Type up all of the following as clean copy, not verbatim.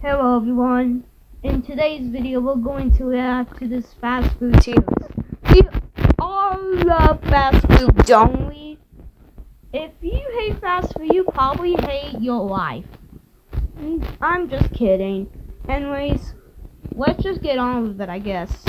Hello everyone. In today's video we're going to react to this fast food series. We all love fast food, don't we? If you hate fast food, you probably hate your life. I'm just kidding. Anyways, let's just get on with it, I guess.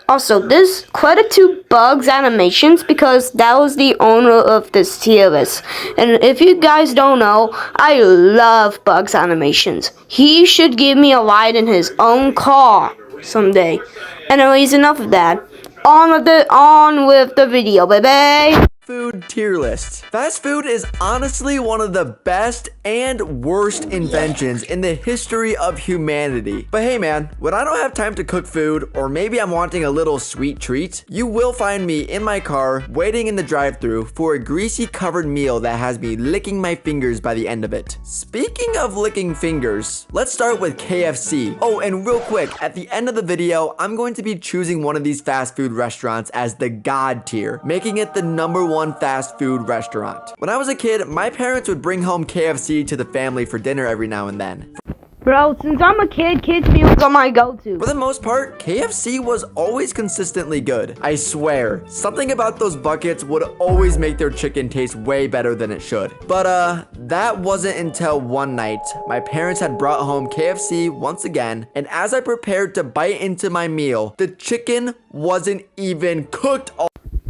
Also, this credit to Bugs Animations because that was the owner of this tier list. And if you guys don't know, I love Bugs Animations. He should give me a ride in his own car someday. Anyways, enough of that. On with the video, baby. Food tier list. Fast food is honestly one of the best and worst inventions in the history of humanity. But hey man, when I don't have time to cook food, or maybe I'm wanting a little sweet treat, you will find me in my car waiting in the drive-thru for a greasy covered meal that has me licking my fingers by the end of it. Speaking of licking fingers, let's start with KFC. Oh, and real quick, at the end of the video, I'm going to be choosing one of these fast food restaurants as the God tier, making it the #1 fast food restaurant. When I was a kid, my parents would bring home KFC to the family for dinner every now and then. Bro, since I'm a kid, kids meals are my go-to. For the most part, KFC was always consistently good. I swear, something about those buckets would always make their chicken taste way better than it should. But that wasn't until one night, my parents had brought home KFC once again, and as I prepared to bite into my meal, the chicken wasn't even cooked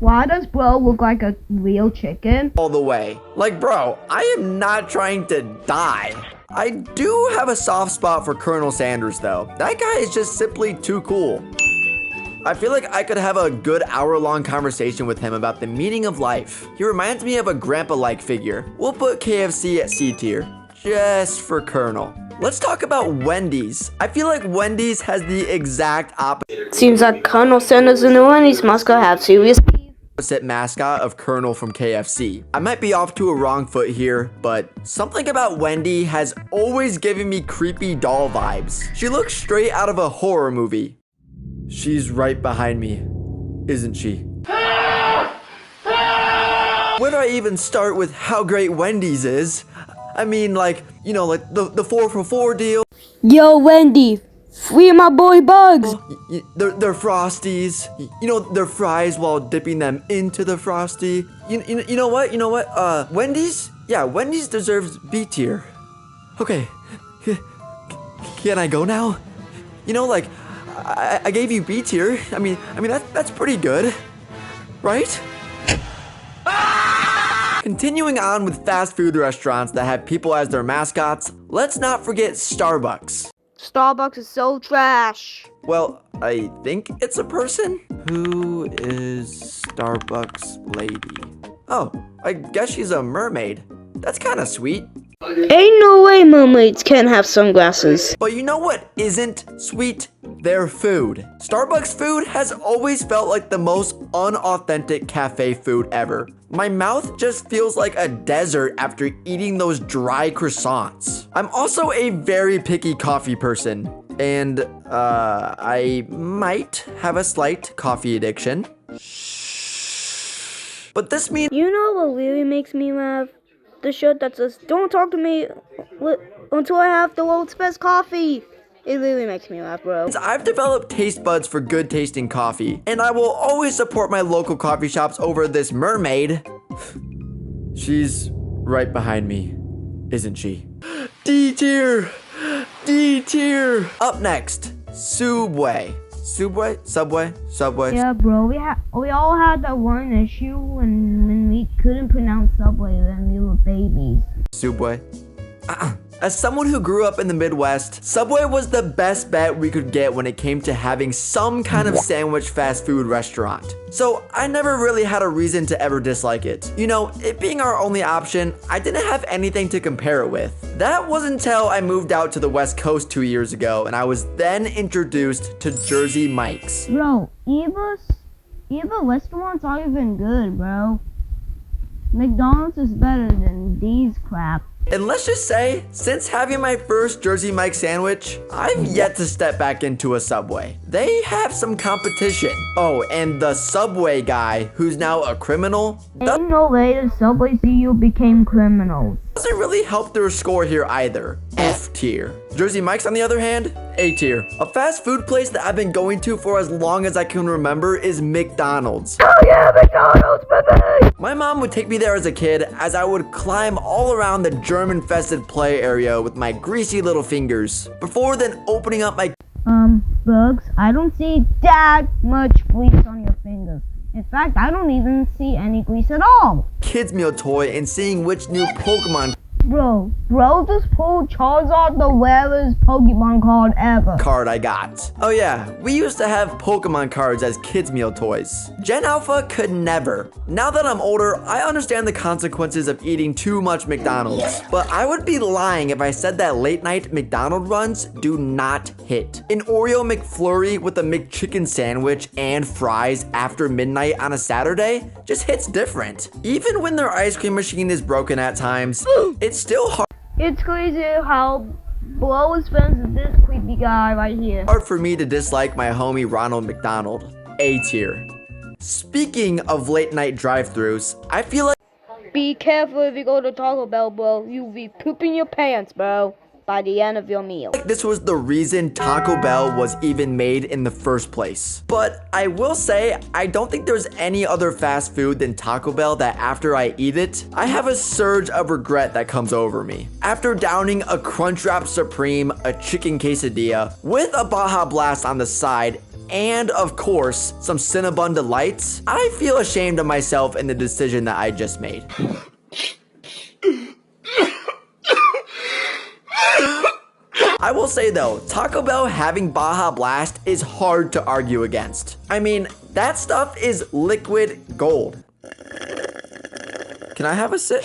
Why does bro look like a real chicken? all the way. Like, bro, I am not trying to die. I do have a soft spot for Colonel Sanders, though. That guy is just simply too cool. I feel like I could have a good hour-long conversation with him about the meaning of life. He reminds me of a grandpa-like figure. We'll put KFC at C tier, just for Colonel. Let's talk about Wendy's. I feel like Wendy's has the exact opposite. Seems like Colonel Sanders and the Wendy's mascot have serious Mascot of Colonel from KFC. I might be off to a wrong foot here, but something about Wendy has always given me creepy doll vibes. She looks straight out of a horror movie. She's right behind me, isn't she? Where do I even start with how great Wendy's is? I mean, like, you know, like the 4 for 4 deal. Yo, Wendy, free my boy Bugs. They're Frosties. You know, their fries while dipping them into the Frosty. You know what? Wendy's? Yeah, Wendy's deserves B tier. Okay. Can I go now? You know, like, I gave you B tier. I mean that's pretty good. Right? Continuing on with fast food restaurants that have people as their mascots, let's not forget Starbucks. Starbucks is so trash. Well, I think it's a person. Who is Starbucks lady? Oh, I guess she's a mermaid. That's kind of sweet. Ain't no way mermaids can have sunglasses. But you know what isn't sweet? Their food. Starbucks food has always felt like the most unauthentic cafe food ever. My mouth just feels like a desert after eating those dry croissants. I'm also a very picky coffee person, and I might have a slight coffee addiction. Shh. But this means You know what really makes me laugh? The shirt that says, "Don't talk to me until I have the world's best coffee." It really makes me laugh, bro. I've developed taste buds for good tasting coffee, and I will always support my local coffee shops over this mermaid. She's right behind me, isn't she? D tier! D tier! Up next, Subway. Subway. Yeah, bro. We all had that one issue when we couldn't pronounce Subway when we were babies. Subway. As someone who grew up in the Midwest, Subway was the best bet we could get when it came to having some kind of sandwich fast food restaurant. So I never really had a reason to ever dislike it. You know, it being our only option, I didn't have anything to compare it with. That wasn't until I moved out to the West Coast 2 years ago, and I was then introduced to Jersey Mike's. Bro, Eva restaurants aren't even good, bro. McDonald's is better than these crap. And let's just say, since having my first Jersey Mike sandwich, I've yet to step back into a Subway. They have some competition. Oh, and the Subway guy, who's now a criminal, Ain't no way the Subway CEO became criminals. doesn't really help their score here either. F tier. tier. Jersey Mike's, on the other hand, A tier. A fast food place that I've been going to for as long as I can remember is McDonald's. Oh yeah, McDonald's, baby! My mom would take me there as a kid as I would climb all around the germ-infested play area with my greasy little fingers, before then opening up my... Bugs, I don't see that much grease on your fingers. In fact, I don't even see any grease at all. kids meal toy and seeing which new Pokemon Bro just pulled Charizard the rarest Pokemon card ever. card I got. Oh yeah, we used to have Pokemon cards as kids meal toys. Gen Alpha could never. Now that I'm older, I understand the consequences of eating too much McDonald's. But I would be lying if I said that late night McDonald's runs do not hit. An Oreo McFlurry with a McChicken sandwich and fries after midnight on a Saturday just hits different. Even when their ice cream machine is broken at times, it's still It's crazy how Bro is friends with this creepy guy right here. hard for me to dislike my homie Ronald McDonald. A tier. Speaking of late night drive-thrus, I feel like Be careful if you go to Taco Bell, bro. You'll be pooping your pants, bro, by the end of your meal. this was the reason Taco Bell was even made in the first place. But I will say, I don't think there's any other fast food than Taco Bell that after I eat it, I have a surge of regret that comes over me. After downing a Crunchwrap Supreme, a chicken quesadilla, with a Baja Blast on the side, and of course, some Cinnabon Delights, I feel ashamed of myself in the decision that I just made. I will say though, Taco Bell having Baja Blast is hard to argue against. I mean, that stuff is liquid gold. Can I have a sip?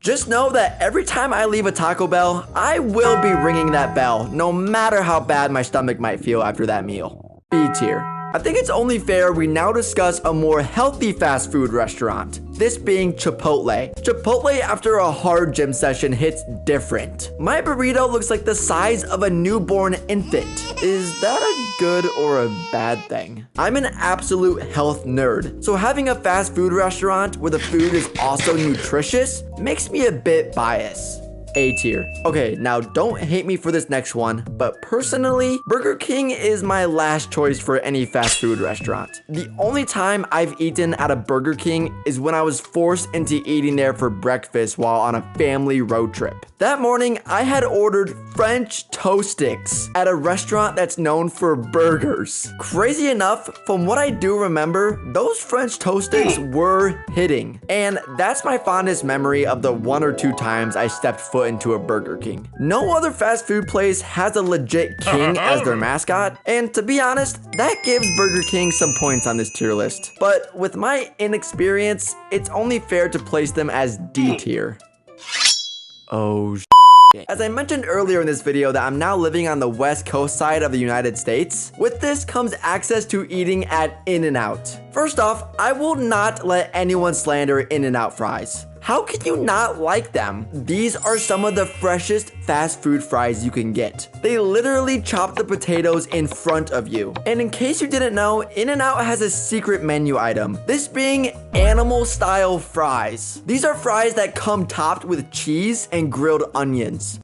Just know that every time I leave a Taco Bell, I will be ringing that bell, no matter how bad my stomach might feel after that meal. B tier. I think it's only fair we now discuss a more healthy fast food restaurant, this being Chipotle. Chipotle after a hard gym session hits different. My burrito looks like the size of a newborn infant. Is that a good or a bad thing? I'm an absolute health nerd, so having a fast food restaurant where the food is also nutritious makes me a bit biased. A tier. Okay, now don't hate me for this next one, but personally, Burger King is my last choice for any fast food restaurant. The only time I've eaten at a Burger King is when I was forced into eating there for breakfast while on a family road trip. That morning, I had ordered French toast sticks at a restaurant that's known for burgers. Crazy enough, from what I do remember, those French toast sticks were hitting. And that's my fondest memory of the 1 or 2 times I stepped foot into a Burger King. No other fast food place has a legit king as their mascot, and to be honest, that gives Burger King some points on this tier list. But with my inexperience, it's only fair to place them as D tier. Oh, as I mentioned earlier in this video that I'm now living on the west coast side of the United States, with this comes access to eating at In-N-Out. First off, I will not let anyone slander In-N-Out fries. How can you not like them? These are some of the freshest fast food fries you can get. They literally chop the potatoes in front of you. And in case you didn't know, In-N-Out has a secret menu item, this being animal style fries. These are fries that come topped with cheese and grilled onions.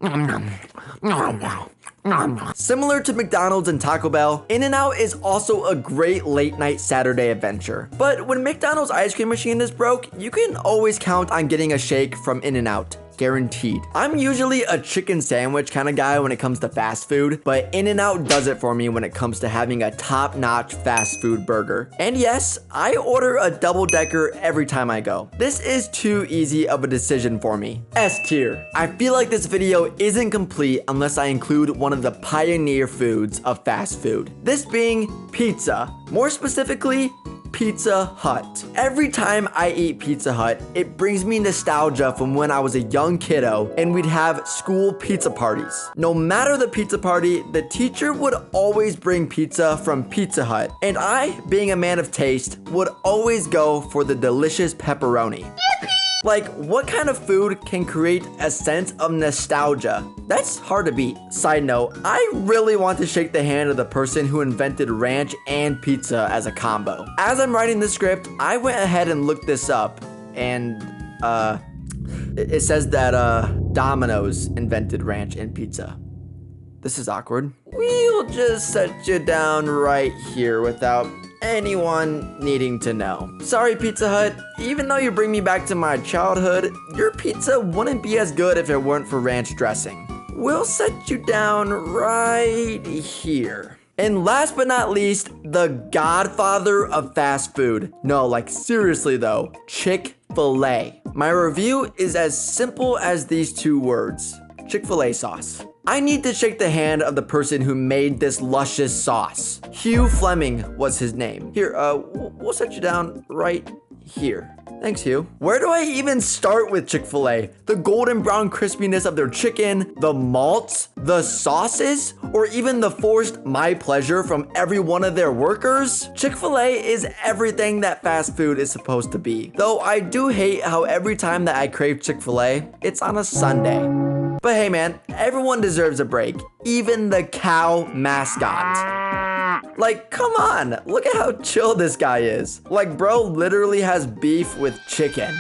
Similar to McDonald's and Taco Bell, In-N-Out is also a great late night Saturday adventure. But when McDonald's ice cream machine is broke, you can always count on getting a shake from In-N-Out. Guaranteed. I'm usually a chicken sandwich kind of guy when it comes to fast food, but In-N-Out does it for me when it comes to having a top-notch fast food burger. And yes, I order a double-decker every time I go. This is too easy of a decision for me. S tier. I feel like this video isn't complete unless I include one of the pioneer foods of fast food. This being pizza. More specifically, Pizza Hut. Every time I eat Pizza Hut, it brings me nostalgia from when I was a young kiddo and we'd have school pizza parties. No matter the pizza party, the teacher would always bring pizza from Pizza Hut, and I, being a man of taste, would always go for the delicious pepperoni. Like, what kind of food can create a sense of nostalgia? That's hard to beat. Side note, I really want to shake the hand of the person who invented ranch and pizza as a combo. As I'm writing the script, I went ahead and looked this up, and, It says that Domino's invented ranch in pizza. This is awkward. We'll just set you down right here without anyone needing to know. Sorry, Pizza Hut. Even though you bring me back to my childhood, your pizza wouldn't be as good if it weren't for ranch dressing. We'll set you down right here. And last but not least, the godfather of fast food. No, like seriously though, Chick-fil-A. My review is as simple as these two words: Chick-fil-A sauce. I need to shake the hand of the person who made this luscious sauce. Hugh Fleming was his name. Here, we'll set you down right here. Thanks, Hugh. Where do I even start with Chick-fil-A? The golden brown crispiness of their chicken, the malts, the sauces, or even the forced my pleasure from every one of their workers? Chick-fil-A is everything that fast food is supposed to be. Though I do hate how every time that I crave Chick-fil-A, it's on a Sunday. But hey man, everyone deserves a break, even the cow mascot. Like, come on, look at how chill this guy is. Like, bro literally has beef with chicken.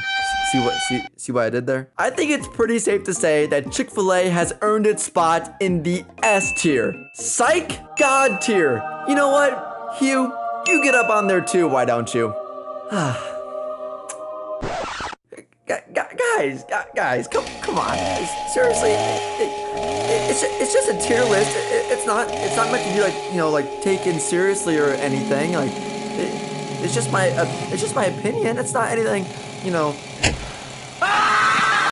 See what I did there? I think it's pretty safe to say that Chick-fil-A has earned its spot in the S tier. Psych God tier. You know what, Hugh, you get up on there too, why don't you? Guys, come on. Seriously, it's just a tier list. It's not meant to be like, you know, like taken seriously or anything. Like, it's just my opinion. It's not anything, you know.